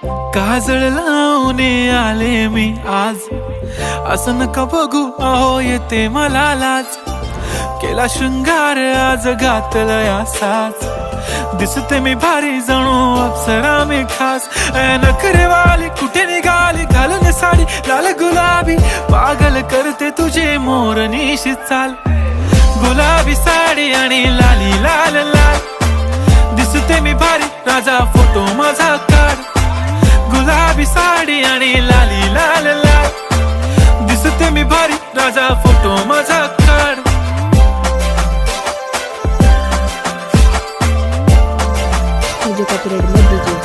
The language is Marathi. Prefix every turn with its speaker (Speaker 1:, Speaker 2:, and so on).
Speaker 1: काजळ लावून आले मी आज, असं नका बघू अहो येते मला लाज. केला शृंगार आज घातलाय असाच, दिसते मी भारी जणू अप्सरा मी खास. नखरेवाली कुठे निघाली घालून साडी लाल गुलाबी, पागल करते तुझे मोरनीशी चाल. गुलाबी साडी आणि लाली लाल लाल, दिसते मी भारी राजा फोटो माझा काढ. गुलाबी साडी आणि लाली लाल लाल, दिसते मी भारी राजा फोटो माझा काढ.
Speaker 2: DJ Copyright Mad DJ.